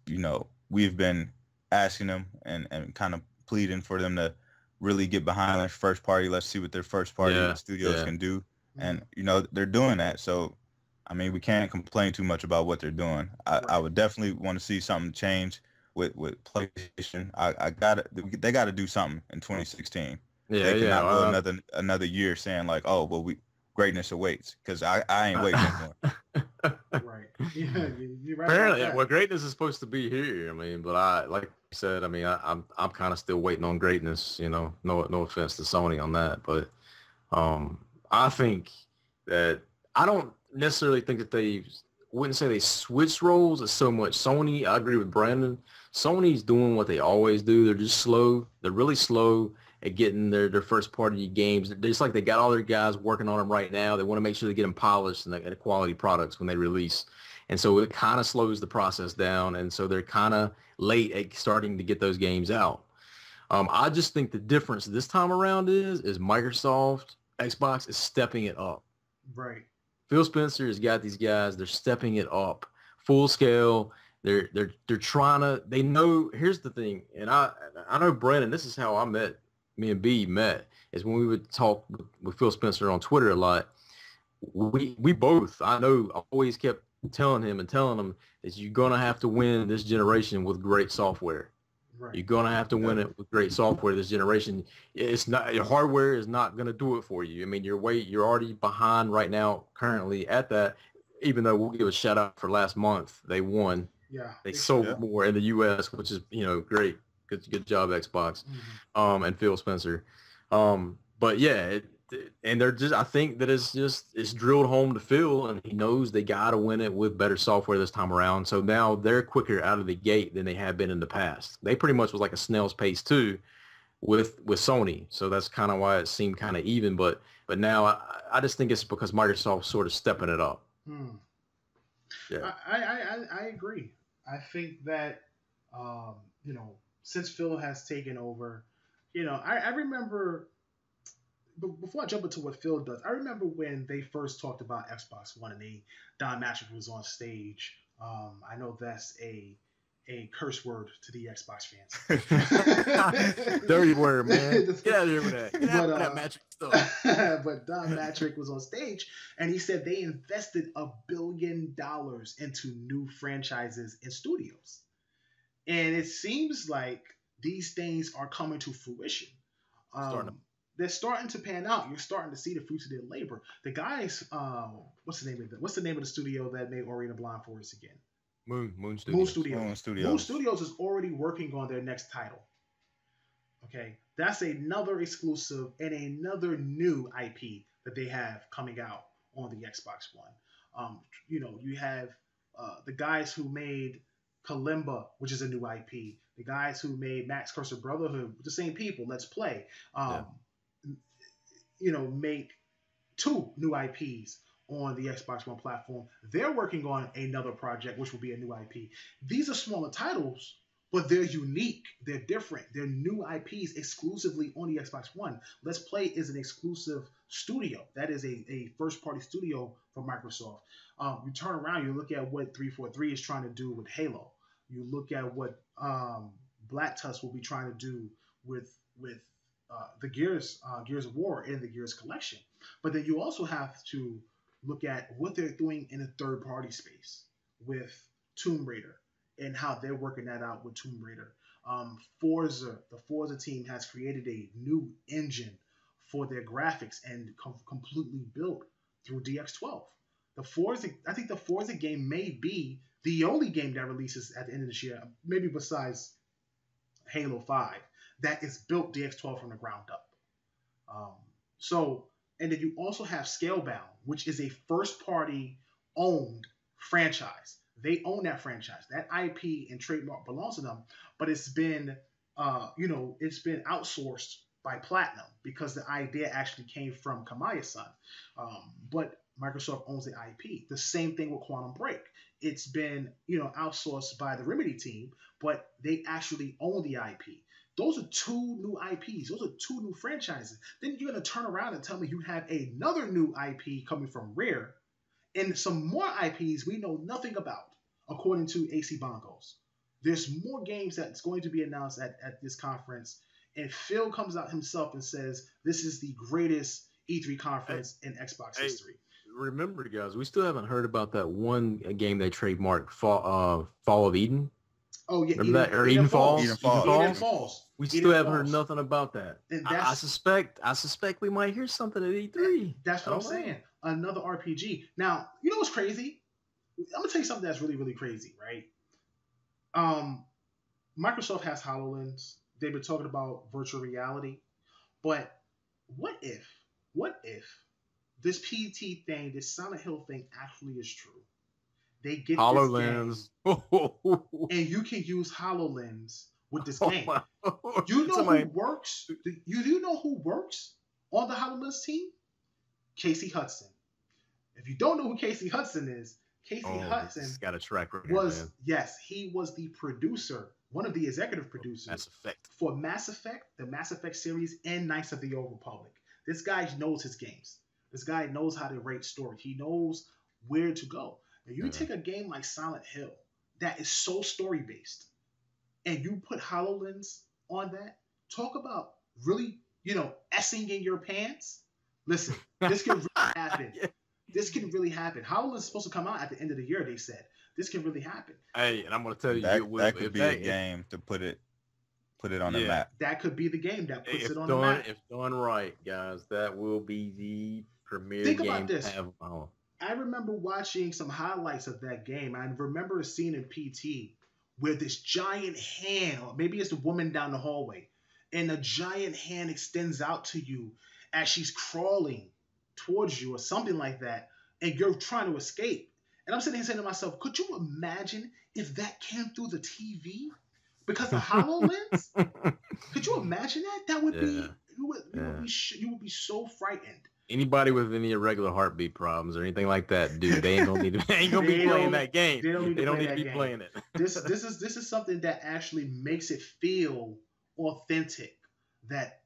you know, we've been asking them and kind of pleading for them to really get behind their first party. Let's see what their first party studios can do. And, you know, they're doing that. So, I mean, we can't complain too much about what they're doing. I would definitely want to see something change with PlayStation. They got to do something in 2016. They cannot go another year saying like, oh, well, greatness awaits, because I ain't waiting anymore. Right. Yeah, you're right. Apparently, well, greatness is supposed to be here. I mean, but like you said, I mean, I'm kind of still waiting on greatness. You know, no offense to Sony on that, but I think that I don't necessarily think that they've wouldn't say they switched roles as so much. Sony, I agree with Brandon. Sony's doing what they always do. They're just slow. They're really slow at getting their first party games. They're just like they got all their guys working on them right now. They want to make sure they get them polished and quality products when they release. And so it kind of slows the process down. And so they're kind of late at starting to get those games out. I just think the difference this time around is Microsoft, Xbox is stepping it up. Right. Phil Spencer has got these guys. They're stepping it up, full scale. They're trying to. They know. Here's the thing, and I know Brandon. This is how me and B met, is when we would talk with Phil Spencer on Twitter a lot. We both, I know, always kept telling him that you're gonna have to win this generation with great software. Right. You're gonna have to win it with great software this generation. It's not, your hardware is not gonna do it for you. I mean, you're already behind right now currently at that. Even though we'll give a shout out for last month, they won. Yeah, they sold more in the U.S., which is great. Good job, Xbox, and Phil Spencer. But yeah, and they're just, I think that it's drilled home to Phil, and he knows they got to win it with better software this time around. So now they're quicker out of the gate than they have been in the past. They pretty much was like a snail's pace too with Sony. So that's kind of why it seemed kind of even. But now I just think it's because Microsoft's sort of stepping it up. Yeah, I agree. I think that since Phil has taken over, I remember. But before I jump into what Phil does, I remember when they first talked about Xbox One and Don Matrick was on stage. I know that's a curse word to the Xbox fans. Dirty word, man. Get out of here with that. Get out of that Matrick stuff. But Don Matrick was on stage, and he said they invested $1 billion into new franchises and studios. And it seems like these things are coming to fruition. They're starting to pan out. You're starting to see the fruits of their labor. The guys, what's the name of the studio that made Ori and the Blind Forest again? Moon Studios. Moon Studios is already working on their next title. Okay, that's another exclusive and another new IP that they have coming out on the Xbox One. You have the guys who made Kalimba, which is a new IP. The guys who made Max Cursor Brotherhood, the same people. Let's Play. Make 2 new IPs on the Xbox One platform. They're working on another project, which will be a new IP. These are smaller titles, but they're unique. They're different. They're new IPs exclusively on the Xbox One. Let's Play is an exclusive studio. That is a first-party studio for Microsoft. You turn around, you look at what 343 is trying to do with Halo. You look at what Black Tusk will be trying to do with the Gears of War in the Gears collection. But then you also have to look at what they're doing in a third-party space with Tomb Raider and how they're working that out with Tomb Raider. The Forza team has created a new engine for their graphics and completely built through DX12. I think the Forza game may be the only game that releases at the end of this year, maybe besides Halo 5, that is built DX12 from the ground up. And then you also have Scalebound, which is a first-party owned franchise. They own that franchise. That IP and trademark belongs to them, but it's been outsourced by Platinum because the idea actually came from Kamiya-san. But Microsoft owns the IP. The same thing with Quantum Break. It's been, outsourced by the Remedy team, but they actually own the IP. Those are 2 new IPs. Those are 2 new franchises. Then you're going to turn around and tell me you have another new IP coming from Rare and some more IPs we know nothing about, according to AC Bongos. There's more games that's going to be announced at this conference, and Phil comes out himself and says this is the greatest E3 conference in Xbox history. Remember, guys, we still haven't heard about that one game they trademarked, Fall of Eden. Oh yeah, remember that? Or Eden Falls. Eden Falls. We still haven't heard nothing about that. And I suspect we might hear something at E3. That's what I'm saying. Another RPG. Now, you know what's crazy? I'm gonna tell you something that's really, really crazy, right? Microsoft has HoloLens. They've been talking about virtual reality, but what if this PT thing, this Silent Hill thing, actually is true? they get HoloLens. this game, and you can use HoloLens with this game. My You know who works? You do know who works on the HoloLens team? Casey Hudson. If you don't know who Casey Hudson is, Casey Hudson got a track record, was he was the producer, one of the executive producers for Mass Effect, the Mass Effect series, and Knights of the Old Republic. This guy knows his games. This guy knows how to rate story. He knows where to go. If you take a game like Silent Hill that is so story based, and you put HoloLens on that, talk about really, essing in your pants. Listen, this can really happen. This can really happen. HoloLens is supposed to come out at the end of the year, they said. This can really happen. Hey, and I'm going to tell you, that could be a game to put it on the map. That could be the game that puts it on the map. If done right, guys, that will be the premier Think game about this. to have on. I remember watching some highlights of that game. I remember a scene in PT where this giant hand, or maybe it's the woman down the hallway, and a giant hand extends out to you as she's crawling towards you or something like that, and you're trying to escape. And I'm sitting here saying to myself, could you imagine if that came through the TV? Because the HoloLens? Could you imagine that? That would be, you would be so frightened. Anybody with any irregular heartbeat problems or anything like that, dude, they ain't gonna be playing that game. They don't need to be playing it. This is something that actually makes it feel authentic that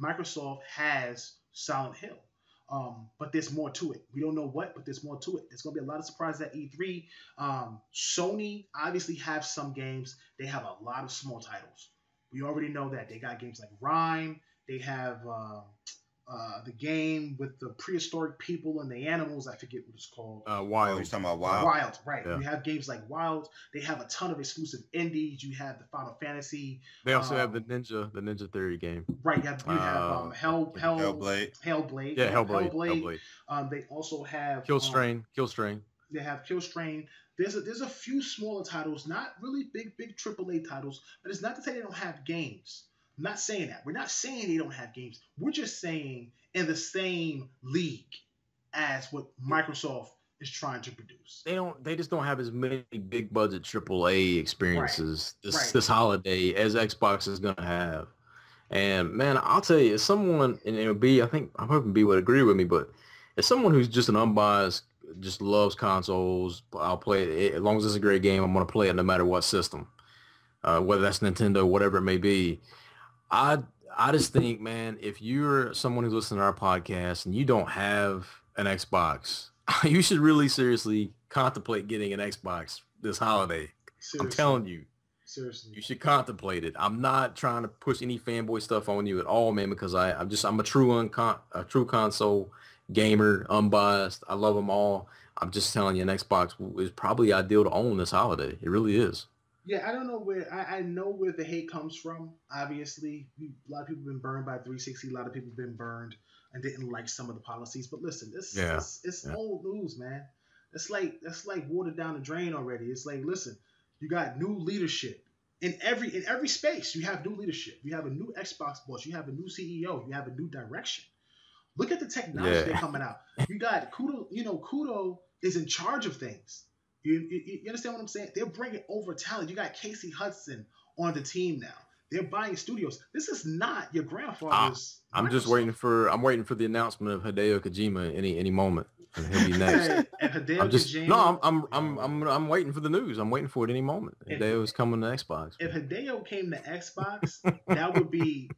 Microsoft has Silent Hill. But there's more to it. We don't know what, but there's more to it. There's going to be a lot of surprises at E3. Sony obviously have some games. They have a lot of small titles. We already know that. They got games like Rhyme. They have the game with the prehistoric people and the animals. I forget what it's called. Wild. You're talking about Wild? Wild, right. Yeah. You have games like Wild. They have a ton of exclusive indies. You have the Final Fantasy. They also have the Ninja Theory game. Right. You have Hellblade. Yeah, Hellblade. They also have Killstrain. They have Killstrain. There's a few smaller titles, not really big AAA titles, but it's not to say they don't have games. I'm not saying that. We're not saying they don't have games. We're just saying in the same league as what Microsoft is trying to produce. They just don't have as many big budget AAA experiences this holiday as Xbox is gonna have. And man, I'll tell you, as someone, and it'll be, I'm hoping B would agree with me, but as someone who's just an unbiased, just loves consoles, I'll play it as long as it's a great game. I'm gonna play it no matter what system, whether that's Nintendo, whatever it may be. I just think, man, if you're someone who's listening to our podcast and you don't have an Xbox, you should really seriously contemplate getting an Xbox this holiday. Seriously. I'm telling you. Seriously. You should contemplate it. I'm not trying to push any fanboy stuff on you at all, man, because I'm a true console gamer, unbiased. I love them all. I'm just telling you, an Xbox is probably ideal to own this holiday. It really is. Yeah, I don't know where I know where the hate comes from. Obviously, a lot of people have been burned by 360. A lot of people have been burned and didn't like some of the policies. But listen, it's old news, man. It's like watered down the drain already. It's like, listen, you got new leadership in every space. You have new leadership. You have a new Xbox boss. You have a new CEO. You have a new direction. Look at the technology they're coming out. You got Kudo. Kudo is in charge of things. You understand what I'm saying? They're bringing over talent. You got Casey Hudson on the team now. They're buying studios. This is not your grandfather's. I'm waiting for the announcement of Hideo Kojima any moment, and he'll be next. I'm waiting for the news. I'm waiting for it any moment. Hideo is coming to Xbox. If Hideo came to Xbox, that would be.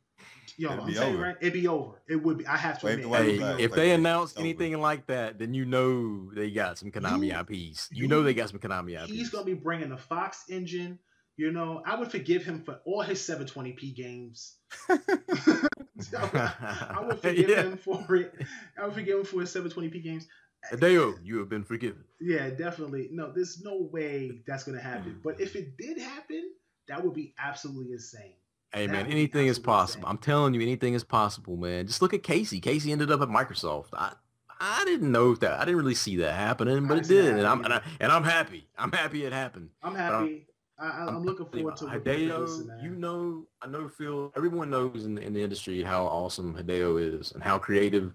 I'm saying, right? It'd be over. It would be. I have to admit. If they announce anything like that, then you know they got some Konami IPs. You know they got some Konami IPs. He's gonna be bringing the Fox engine. I would forgive him for all his 720p games. I would forgive him for it. I would forgive him for his 720p games. Hideo, you have been forgiven. Yeah, definitely. No, there's no way that's gonna happen. But if it did happen, that would be absolutely insane. Hey, man, anything is possible. I'm telling you, anything is possible, man. Just look at Casey. Casey ended up at Microsoft. I didn't know that. I didn't really see that happening, but it did, and I'm happy. I'm happy it happened. I'm happy. I'm looking forward to Hideo. I know Phil. Everyone knows in the industry how awesome Hideo is and how creative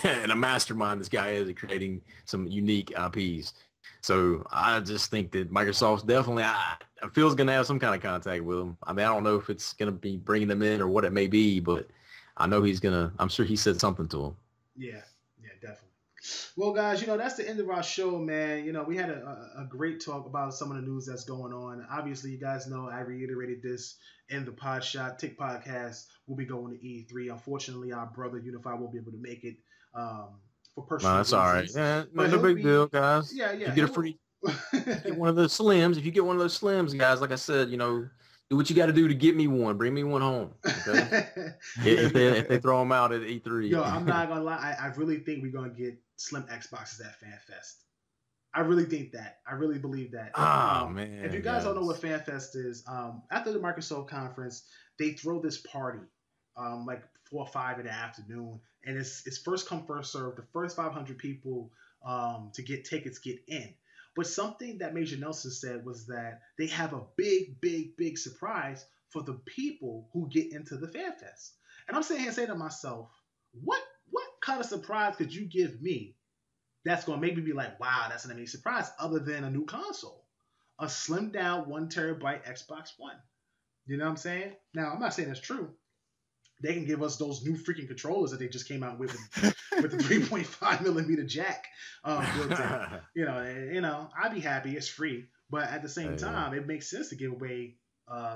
and a mastermind this guy is at creating some unique IPs. So I just think that Microsoft's definitely, I feel is going to have some kind of contact with them. I mean, I don't know if it's going to be bringing them in or what it may be, but I know I'm sure he said something to him. Yeah, yeah, definitely. Well, guys, that's the end of our show, man. We had a great talk about some of the news that's going on. Obviously, you guys know I reiterated this in the pod shot. Tick Podcast will be going to E3. Unfortunately, our brother Unify won't be able to make it for personal No, that's all right. reasons. Yeah, But no big deal, guys. Yeah, If yeah. you get get one of those Slims, if you get one of those Slims, guys, like I said, do what you got to do to get me one. Bring me one home. Okay? if they throw them out at E3. Yo, I'm not gonna lie. I really think we're gonna get Slim Xboxes at FanFest. I really think that. I really believe that. Man. If you guys don't know what FanFest is, after the Microsoft conference, they throw this party, like 4 or 5 in the afternoon, and it's first come first serve. The first 500 people to get tickets get in. But something that Major Nelson said was that they have a big, big, big surprise for the people who get into the FanFest. And I'm sitting here saying to myself, what kind of surprise could you give me that's going to make me be like, wow, that's an amazing surprise, other than a new console, a slimmed down 1 terabyte Xbox One? You know what I'm saying? Now, I'm not saying that's true. They can give us those new freaking controllers that they just came out with the 3.5 millimeter jack built in. I'd be happy. It's free, but at the same time, it makes sense to give away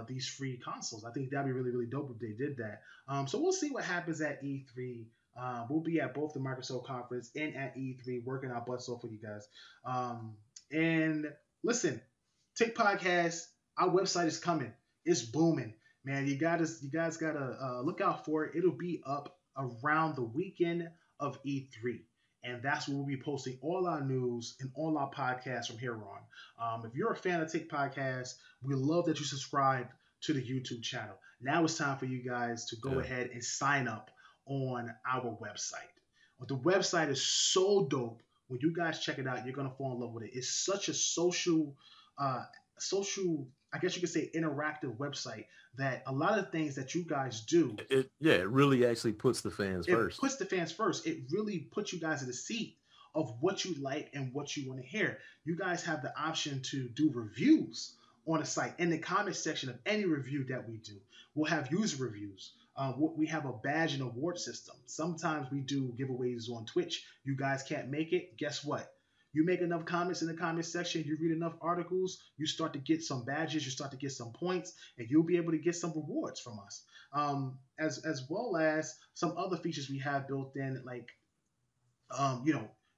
these free consoles. I think that'd be really, really dope if they did that. So we'll see what happens at E3. We'll be at both the Microsoft conference and at E3 working our butts off for you guys. And listen, Tick Podcast, our website is coming. It's booming. Man, you guys gotta look out for it. It'll be up around the weekend of E3, and that's where we'll be posting all our news and all our podcasts from here on. If you're a fan of Tick Podcast, we love that you subscribe to the YouTube channel. Now it's time for you guys to go ahead and sign up on our website. The website is so dope. When you guys check it out, you're gonna fall in love with it. It's such a social, I guess you could say, interactive website that a lot of things that you guys do. It really actually puts the fans first. It puts the fans first. It really puts you guys in the seat of what you like and what you want to hear. You guys have the option to do reviews on the site. In the comment section of any review that we do, we'll have user reviews. We have a badge and award system. Sometimes we do giveaways on Twitch. You guys can't make it. Guess what? You make enough comments in the comment section, you read enough articles, you start to get some badges, you start to get some points, and you'll be able to get some rewards from us. As well as some other features we have built in, like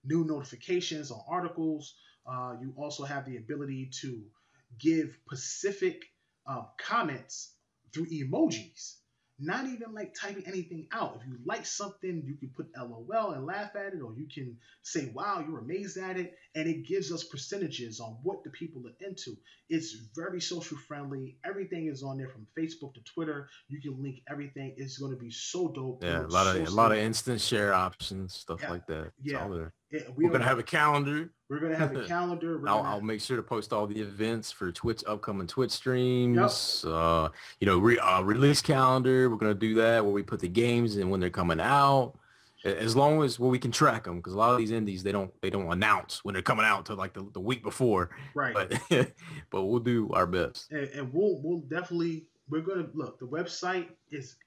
new notifications on articles. You also have the ability to give specific comments through emojis. Not even like typing anything out. If you like something, you can put LOL and laugh at it, or you can say, wow, you're amazed at it. And it gives us percentages on what the people are into. It's very social friendly. Everything is on there from Facebook to Twitter. You can link everything. It's going to be so dope. Yeah, a lot of instant share options, stuff like that. It's all there. We're going to have a calendar. We're going to have a calendar. I'll make sure to post all the events for upcoming Twitch streams. Yep. Release calendar. We're going to do that where we put the games and when they're coming out. As long as we can track them, because a lot of these indies they don't announce when they're coming out until like the week before. Right. But we'll do our best. And we'll definitely, we're going to look. The website is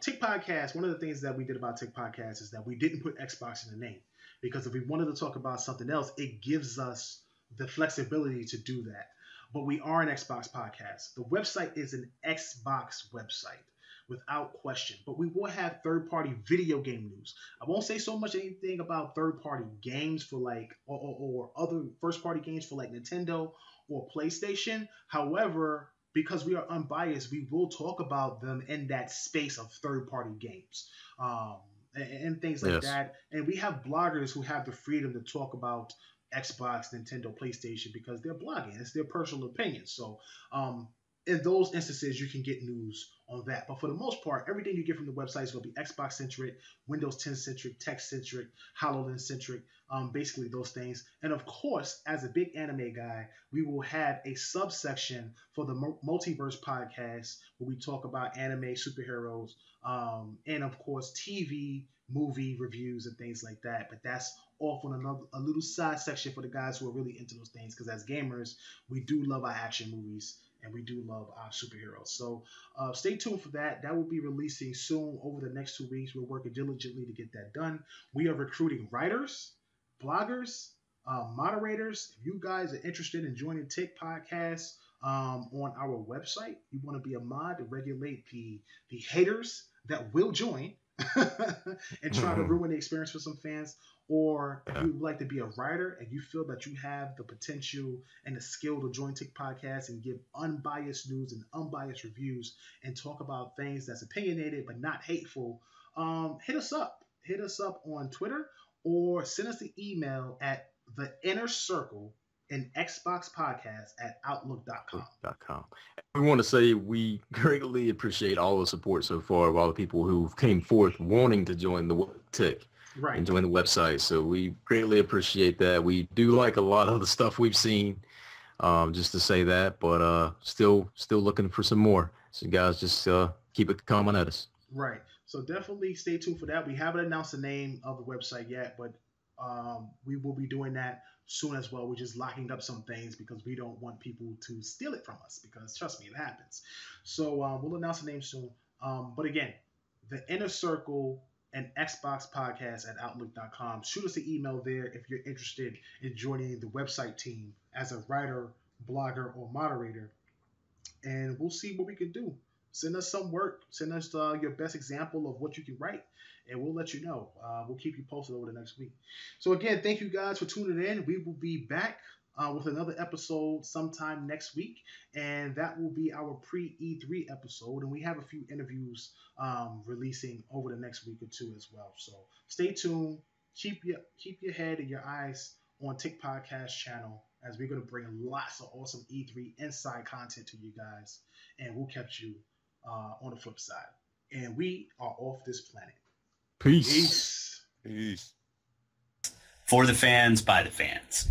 Tick Podcast. One of the things that we did about Tick Podcast is that we didn't put Xbox in the name, because if we wanted to talk about something else, it gives us the flexibility to do that. But we are an Xbox podcast. The website is an Xbox website without question. But we will have third-party video game news. I won't say so much anything about third-party games for like or other first-party games for like Nintendo or PlayStation. However, because we are unbiased, we will talk about them in that space of third-party games and things like that. And we have bloggers who have the freedom to talk about Xbox, Nintendo, PlayStation, because they're blogging. It's their personal opinion. So in those instances, you can get news on that. But for the most part, everything you get from the website is going to be Xbox-centric, Windows 10-centric, tech-centric, HoloLens-centric, basically those things. And of course, as a big anime guy, we will have a subsection for the Multiverse podcast where we talk about anime, superheroes, and of course, TV, movie reviews and things like that. But that's off on a little side section for the guys who are really into those things. Because as gamers, we do love our action movies and we do love our superheroes. So stay tuned for that. That will be releasing soon over the next 2 weeks. We're working diligently to get that done. We are recruiting writers, bloggers, moderators. If you guys are interested in joining Tick Podcast on our website, you want to be a mod to regulate the haters that will join and try to ruin the experience for some fans, or if you would like to be a writer and you feel that you have the potential and the skill to join Tick Podcast and give unbiased news and unbiased reviews and talk about things that's opinionated but not hateful, hit us up. Hit us up on Twitter or send us an email at the inner circle and Xbox podcast at outlook.com. We want to say we greatly appreciate all the support so far of all the people who came forth wanting to join the Tick and join the website. So we greatly appreciate that. We do like a lot of the stuff we've seen, just to say that, but still looking for some more. So guys, just keep it coming at us. Right. So definitely stay tuned for that. We haven't announced the name of the website yet, but we will be doing that soon as well. We're just locking up some things because we don't want people to steal it from us, because trust me, it happens. So we'll announce the name soon. But again, the Inner Circle and Xbox Podcast at outlook.com. Shoot us an email there if you're interested in joining the website team as a writer, blogger, or moderator. And we'll see what we can do. Send us some work. Send us your best example of what you can write, and we'll let you know. We'll keep you posted over the next week. So again, thank you guys for tuning in. We will be back with another episode sometime next week, and that will be our pre-E3 episode. And we have a few interviews releasing over the next week or two as well. So stay tuned. Keep your head and your eyes on Tick Podcast channel, as we're going to bring lots of awesome E3 inside content to you guys, and we'll catch you on the flip side. And we are off this planet. Peace. For the fans, by the fans.